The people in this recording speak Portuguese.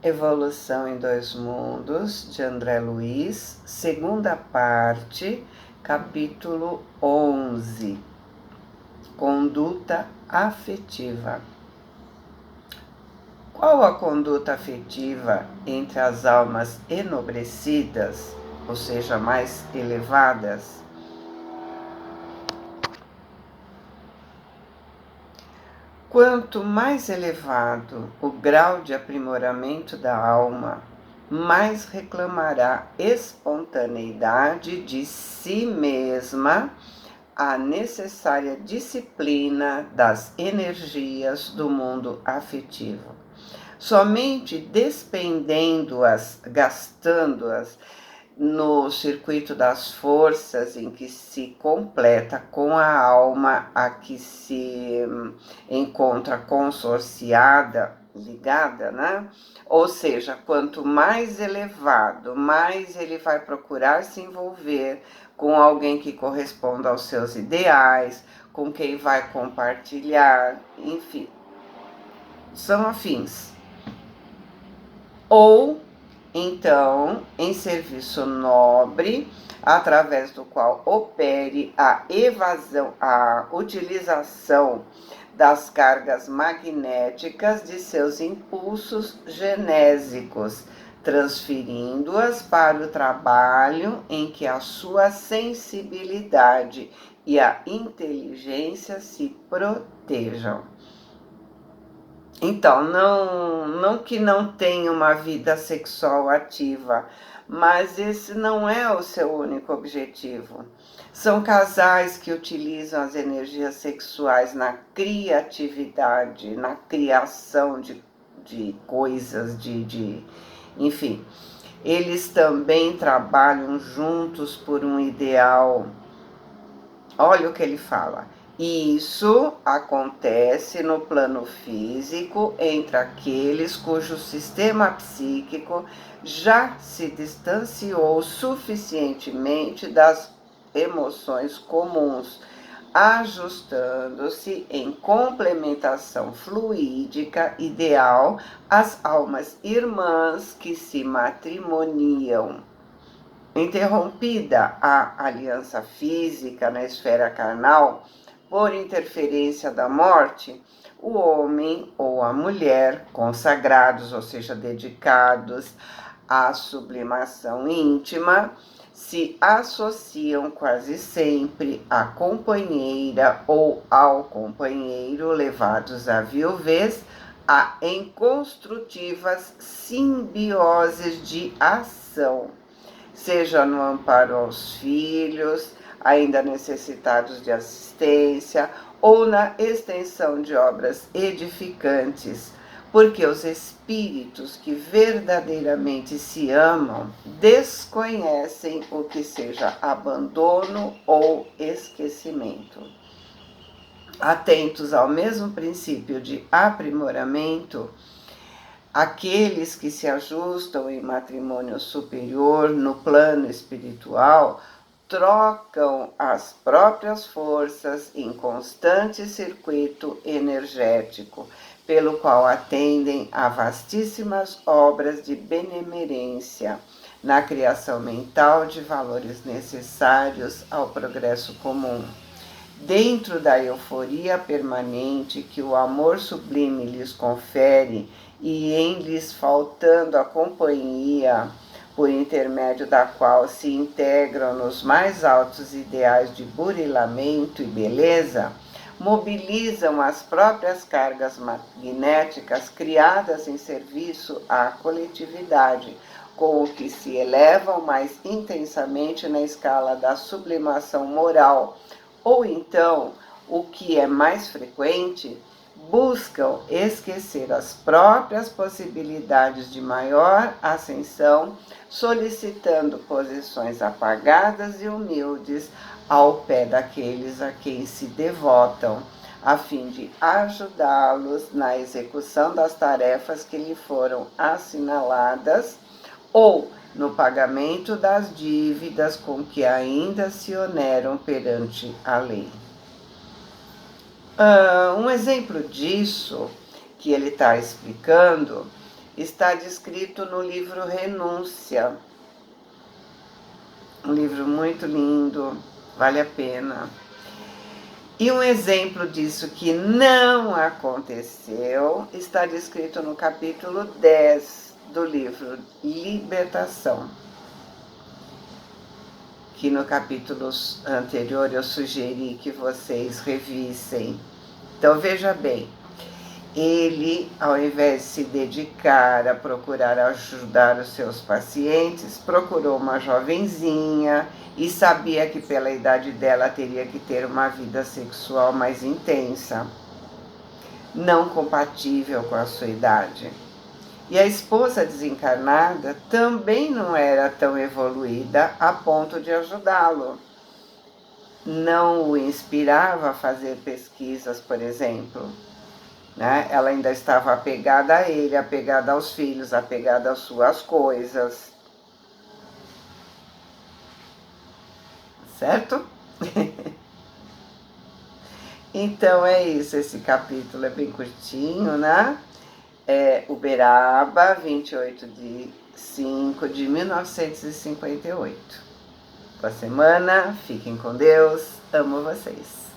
Evolução em Dois Mundos, de André Luiz, segunda parte, capítulo 11, Conduta Afetiva. Qual a conduta afetiva entre as almas enobrecidas, ou seja, mais elevadas? Quanto mais elevado o grau de aprimoramento da alma, mais reclamará espontaneidade de si mesma, a necessária disciplina das energias do mundo afetivo. Somente despendendo-as, gastando-as, no circuito das forças em que se completa com a alma a que se encontra consorciada, ligada, né? Ou seja, quanto mais elevado, mais ele vai procurar se envolver com alguém que corresponda aos seus ideais, com quem vai compartilhar, enfim, são afins. Ou então, em serviço nobre, através do qual opere a evasão, a utilização das cargas magnéticas de seus impulsos genésicos, transferindo-as para o trabalho em que a sua sensibilidade e a inteligência se protejam. Então, não que não tenha uma vida sexual ativa, mas esse não é o seu único objetivo. São casais que utilizam as energias sexuais na criatividade, na criação de coisas, enfim. Eles também trabalham juntos por um ideal. Olha o que ele fala. Isso acontece no plano físico entre aqueles cujo sistema psíquico já se distanciou suficientemente das emoções comuns, ajustando-se em complementação fluídica ideal às almas irmãs que se matrimoniam. Interrompida a aliança física na esfera carnal, por interferência da morte, o homem ou a mulher, consagrados, ou seja, dedicados à sublimação íntima, se associam quase sempre à companheira ou ao companheiro, levados à viuvez, em construtivas simbioses de ação, seja no amparo aos filhos, ainda necessitados de assistência, ou na extensão de obras edificantes, porque os espíritos que verdadeiramente se amam desconhecem o que seja abandono ou esquecimento. Atentos ao mesmo princípio de aprimoramento, aqueles que se ajustam em matrimônio superior no plano espiritual trocam as próprias forças em constante circuito energético, pelo qual atendem a vastíssimas obras de benemerência na criação mental de valores necessários ao progresso comum. Dentro da euforia permanente que o amor sublime lhes confere, e em lhes faltando a companhia por intermédio da qual se integram nos mais altos ideais de burilamento e beleza, mobilizam as próprias cargas magnéticas criadas em serviço à coletividade, com o que se elevam mais intensamente na escala da sublimação moral, ou então, o que é mais frequente, buscam esquecer as próprias possibilidades de maior ascensão, solicitando posições apagadas e humildes ao pé daqueles a quem se devotam, a fim de ajudá-los na execução das tarefas que lhe foram assinaladas ou no pagamento das dívidas com que ainda se oneram perante a lei. Um exemplo disso que ele está explicando está descrito no livro Renúncia. Um livro muito lindo, vale a pena. E um exemplo disso que não aconteceu está descrito no capítulo 10 do livro Libertação, que no capítulo anterior eu sugeri que vocês revissem. Então veja bem, ele, ao invés de se dedicar a procurar ajudar os seus pacientes, procurou uma jovenzinha e sabia que pela idade dela teria que ter uma vida sexual mais intensa, não compatível com a sua idade. E a esposa desencarnada também não era tão evoluída a ponto de ajudá-lo. Não o inspirava a fazer pesquisas, por exemplo. Né? Ela ainda estava apegada a ele, apegada aos filhos, apegada às suas coisas. Certo? Então é isso, esse capítulo é bem curtinho, né? É Uberaba, 28 de 5 de 1958. Boa semana, fiquem com Deus, amo vocês.